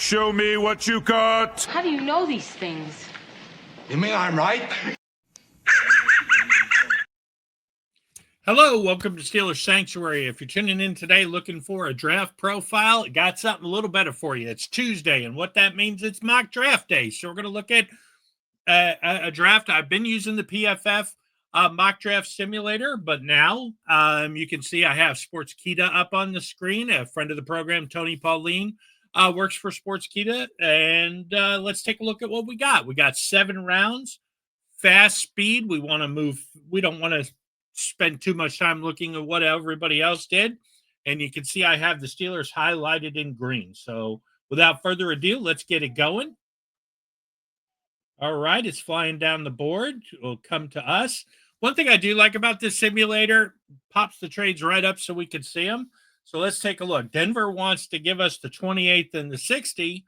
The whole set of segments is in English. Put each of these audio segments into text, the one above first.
Show me what you got. How do you know these things? You mean I'm right? Hello, welcome to Steelers Sanctuary. If you're tuning in today looking for a draft profile, got something a little better for you. It's Tuesday, and what that means, it's mock draft day. So we're going to look at a draft. I've been using the PFF mock draft simulator, but now you can see I have Sportskeeda up on the screen. A friend of the program, Tony Pauline, works for Sportskeeda, and let's take a look at what we got. We got 7 rounds, fast speed. We want to move. We don't want to spend too much time looking at what everybody else did. And you can see I have the Steelers highlighted in green. So without further ado, let's get it going. All right, it's flying down the board. It will come to us. One thing I do like about this simulator, pops the trades right up so we can see them. So let's take a look. Denver wants to give us the 28th and the 60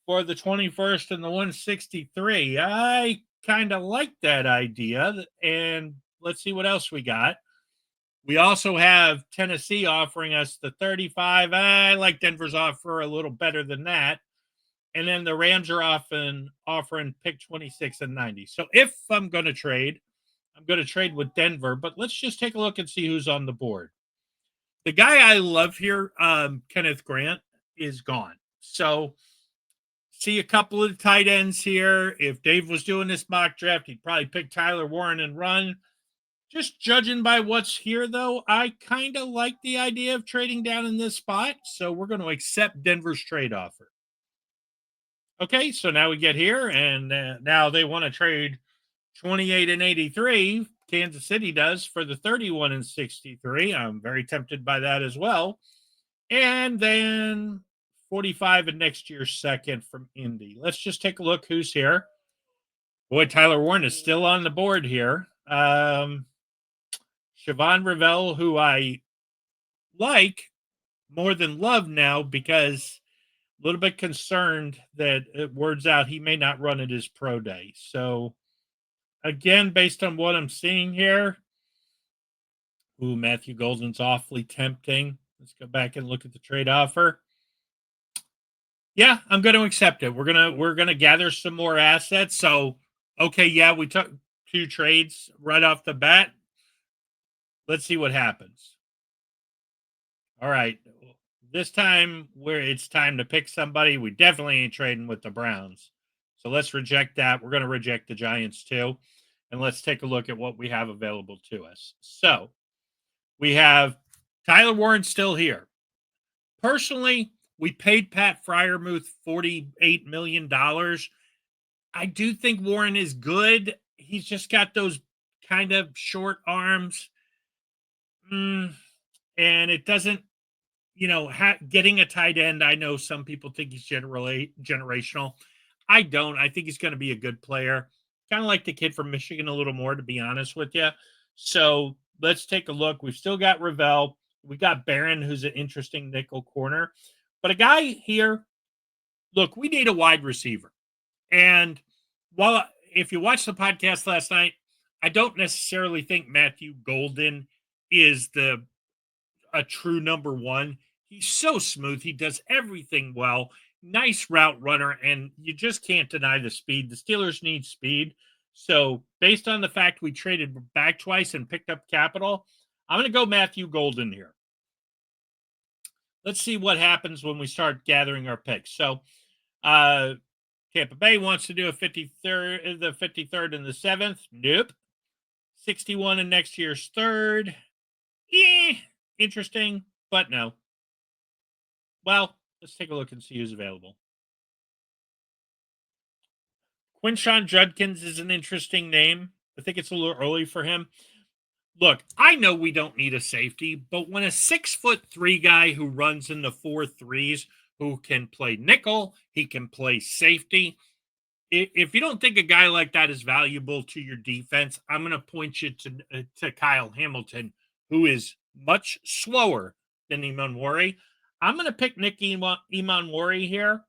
for the 21st and the 163. I kind of like that idea. And let's see what else we got. We also have Tennessee offering us the 35. I like Denver's offer a little better than that. And then the Rams are offering pick 26 and 90. So if I'm going to trade, I'm going to trade with Denver. But let's just take a look and see who's on the board. The guy I love here, Kenneth Grant, is gone. So see a couple of tight ends here. If Dave was doing this mock draft, he'd probably pick Tyler Warren and run. Just judging by what's here, though, I kind of like the idea of trading down in this spot. So we're going to accept Denver's trade offer. Okay, so now we get here, and now they want to trade 28 and 83. Kansas City does for the 31 and 63. I'm very tempted by that as well. And then 45 and next year's second from Indy. Let's just take a look who's here. Boy, Tyler Warren is still on the board here. Siobhan Revelle, who I like more than love now because a little bit concerned that words out he may not run at his pro day. So again, based on what I'm seeing here, Matthew Golden's awfully tempting. Let's go back and look at the trade offer. Yeah, I'm going to accept it. We're gonna gather some more assets. So okay, yeah, we took 2 trades right off the bat. Let's see what happens. All right. This time where it's time to pick somebody, we definitely ain't trading with the Browns. So let's reject that. We're going to reject the Giants too. And let's take a look at what we have available to us. So we have Tyler Warren still here. Personally, we paid Pat Freiermuth $48 million. I do think Warren is good. He's just got those kind of short arms. And it doesn't, getting a tight end, I know some people think he's generational. I don't. I think he's going to be a good player. Kind of like the kid from Michigan a little more, to be honest with you. So let's take a look. We've still got Revelle. We got Barron, who's an interesting nickel corner. But a guy here, look, we need a wide receiver. And if you watched the podcast last night, I don't necessarily think Matthew Golden is a true number one. He's so smooth. He does everything well. Nice route runner, and you just can't deny the speed. The Steelers need speed. So based on the fact we traded back twice and picked up capital, I'm going to go Matthew Golden here. Let's see what happens when we start gathering our picks. So Tampa Bay wants to do the 53rd and the 7th. Nope. 61 in next year's 3rd. Interesting, but no. Well, let's take a look and see who's available. Quinshon Judkins is an interesting name. I think it's a little early for him. Look, I know we don't need a safety, but when a 6'3" guy who runs in the 4-3s, who can play nickel, he can play safety. If you don't think a guy like that is valuable to your defense, I'm going to point you to Kyle Hamilton, who is much slower than Emmanwori. I'm going to pick Nick Emmanwori here.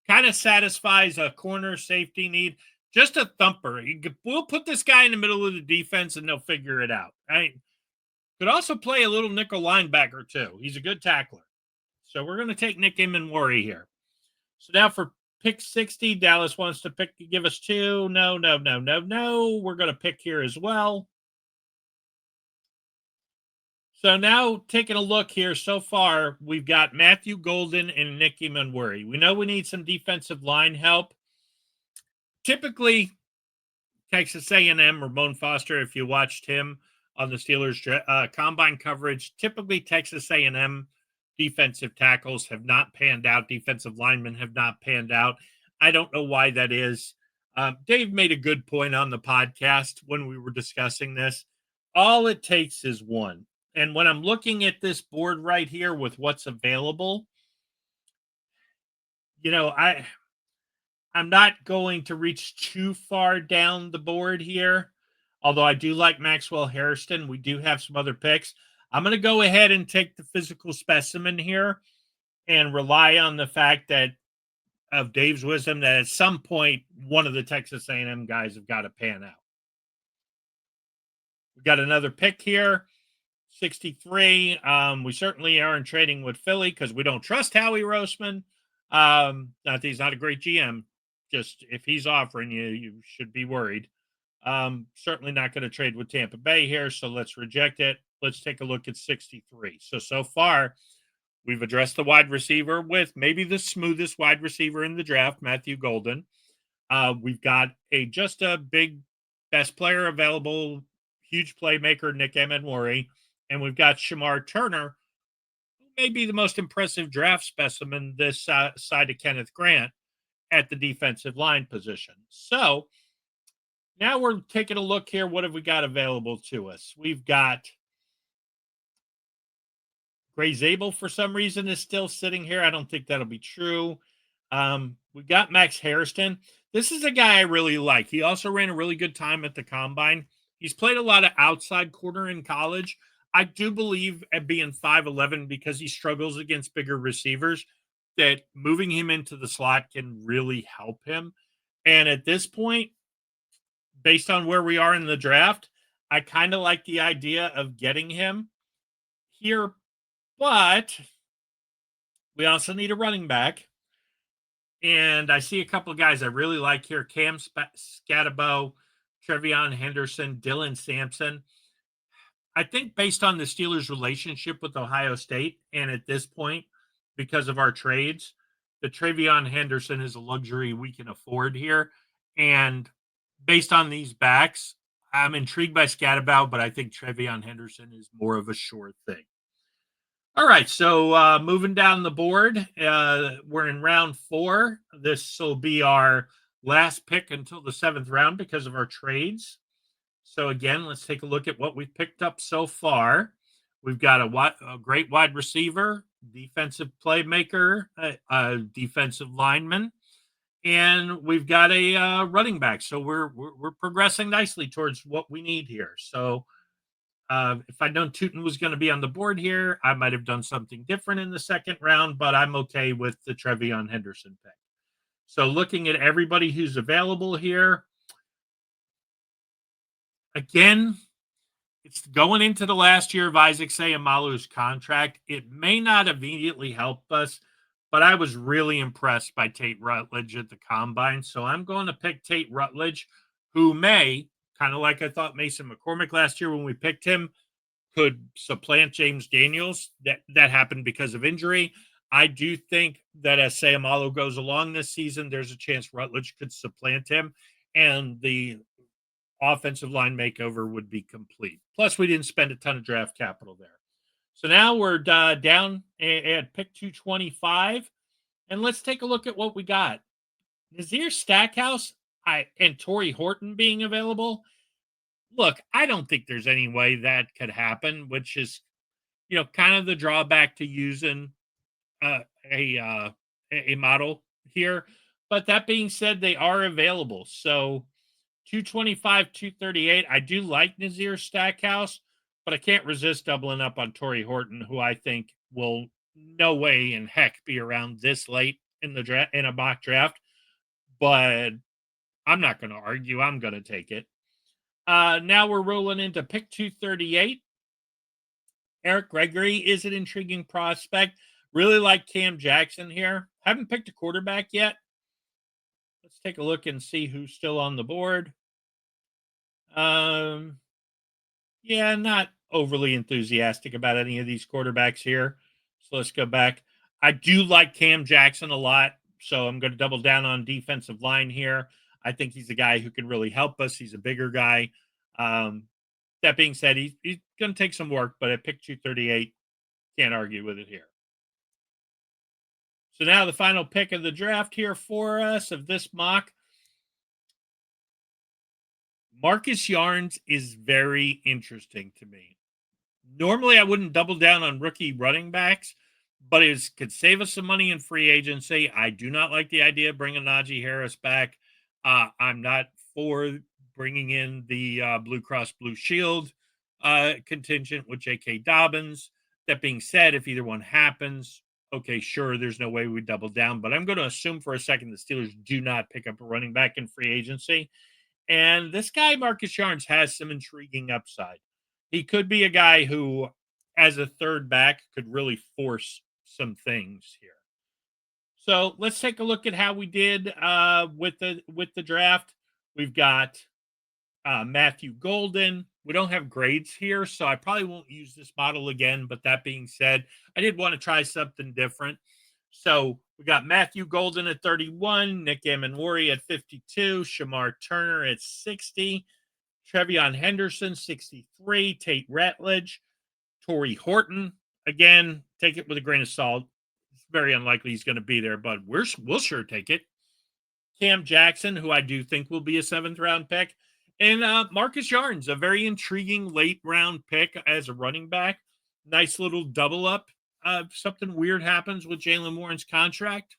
Kind of satisfies a corner safety need. Just a thumper. We'll put this guy in the middle of the defense and they'll figure it out. Right? Could also play a little nickel linebacker too. He's a good tackler. So we're going to take Nick Emmanwori here. So now for pick 60, Dallas wants to give us 2. No. We're going to pick here as well. So now taking a look here, so far, we've got Matthew Golden and Nick Emanwuri. We know we need some defensive line help. Typically, Texas A&M, Ramon Foster, if you watched him on the Steelers combine coverage, typically Texas A&M defensive tackles have not panned out. Defensive linemen have not panned out. I don't know why that is. Dave made a good point on the podcast when we were discussing this. All it takes is one. And when I'm looking at this board right here with what's available, I'm not going to reach too far down the board here, although I do like Maxwell Hairston. We do have some other picks. I'm going to go ahead and take the physical specimen here and rely on the fact that of Dave's wisdom that at some point one of the Texas A&M guys have got to pan out. We got another pick here. 63. We certainly aren't trading with Philly because we don't trust Howie Roseman. Not that he's not a great GM. Just if he's offering you, you should be worried. Certainly not going to trade with Tampa Bay here, so let's reject it. Let's take a look at 63. So far, we've addressed the wide receiver with maybe the smoothest wide receiver in the draft, Matthew Golden. We've got just a big best player available, huge playmaker, Nick Emanwuri. And we've got Shamar Turner, who may be the most impressive draft specimen this side of Kenneth Grant at the defensive line position. So now we're taking a look here. What have we got available to us? We've got Gray Zabel, for some reason, is still sitting here. I don't think that'll be true. We got Max Hairston. This is a guy I really like. He also ran a really good time at the combine. He's played a lot of outside corner in college. I do believe at being 5'11", because he struggles against bigger receivers, that moving him into the slot can really help him. And at this point, based on where we are in the draft, I kind of like the idea of getting him here. But we also need a running back. And I see a couple of guys I really like here. Cam Scatabo, Trevion Henderson, Dylan Sampson. I think based on the Steelers' relationship with Ohio State, and at this point, because of our trades, the Trevion Henderson is a luxury we can afford here. And based on these backs, I'm intrigued by Scatterbout, but I think Trevion Henderson is more of a sure thing. All right, so moving down the board, we're in round 4. This will be our last pick until the 7th round because of our trades. So again, let's take a look at what we've picked up so far. We've got a great wide receiver, defensive playmaker, a defensive lineman, and we've got a running back. So we're progressing nicely towards what we need here. So if I'd known Tootin was going to be on the board here, I might have done something different in the 2nd round, but I'm okay with the Trevion Henderson pick. So looking at everybody who's available here, again, it's going into the last year of Isaac Seumalo's contract. It may not immediately help us, but I was really impressed by Tate Rutledge at the combine. So I'm going to pick Tate Rutledge, who may, kind of like I thought Mason McCormick last year when we picked him, could supplant James Daniels. That happened because of injury. I do think that as Seumalo goes along this season, there's a chance Rutledge could supplant him, and the offensive line makeover would be complete. Plus, we didn't spend a ton of draft capital there. So now we're down at pick 225, and let's take a look at what we got. Nazir Stackhouse and Torrey Horton being available. Look, I don't think there's any way that could happen, which is, kind of the drawback to using a model here. But that being said, they are available. So 225, 238. I do like Nazir Stackhouse, but I can't resist doubling up on Torrey Horton, who I think will no way in heck be around this late in the draft, in a mock draft. But I'm not going to argue. I'm going to take it. Now we're rolling into pick 238. Eric Gregory is an intriguing prospect. Really like Cam Jackson here. Haven't picked a quarterback yet. Let's take a look and see who's still on the board. Yeah, not overly enthusiastic about any of these quarterbacks here. So let's go back. I do like Cam Jackson a lot, so I'm going to double down on defensive line here. I think he's a guy who can really help us. He's a bigger guy. That being said, he's going to take some work, but at pick 238, can't argue with it here. So now the final pick of the draft here for us of this mock. Marcus Yarns is very interesting to me. Normally, I wouldn't double down on rookie running backs, but it could save us some money in free agency. I do not like the idea of bringing Najee Harris back. I'm not for bringing in the Blue Cross Blue Shield contingent with J.K. Dobbins. That being said, if either one happens, okay, sure, there's no way we double down. But I'm going to assume for a second the Steelers do not pick up a running back in free agency. And this guy, Marcus Yarns, has some intriguing upside. He could be a guy who, as a third back, could really force some things here. So let's take a look at how we did with the draft. We've got Matthew Golden. We don't have grades here, so I probably won't use this model again. But that being said, I did want to try something different. So we got Matthew Golden at 31, Nick Amenwori at 52, Shamar Turner at 60, Trevion Henderson, 63, Tate Ratledge, Torrey Horton. Again, take it with a grain of salt. It's very unlikely he's going to be there, but we'll sure take it. Cam Jackson, who I do think will be a 7th-round pick. And Marcus Yarns, a very intriguing late-round pick as a running back. Nice little double up. Something weird happens with Jaylen Warren's contract.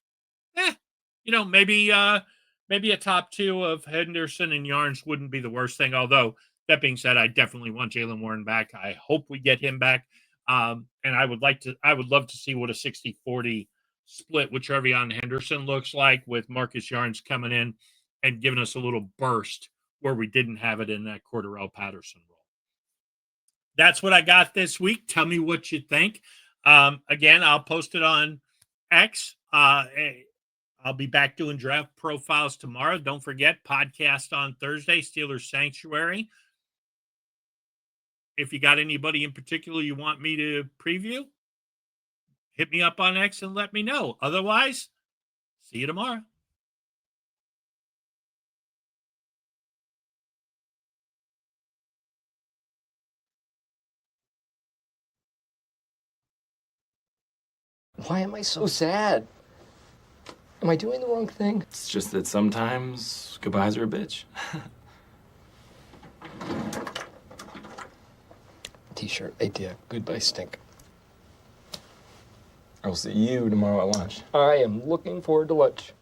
Maybe a top 2 of Henderson and Yarns wouldn't be the worst thing. Although, that being said, I definitely want Jaylen Warren back. I hope we get him back. And I would love to see what a 60-40 split with Trevion Henderson looks like, with Marcus Yarns coming in and giving us a little burst where we didn't have it in that Cordarrelle Patterson role. That's what I got this week. Tell me what you think. Again, I'll post it on X. I'll be back doing draft profiles tomorrow. Don't forget, podcast on Thursday, Steelers Sanctuary. If you got anybody in particular you want me to preview, hit me up on X and let me know. Otherwise, see you tomorrow. Why am I so sad? Am I doing the wrong thing? It's just that sometimes goodbyes are a bitch. T-shirt idea. Goodbye stink. I will see you tomorrow at lunch. I am looking forward to lunch.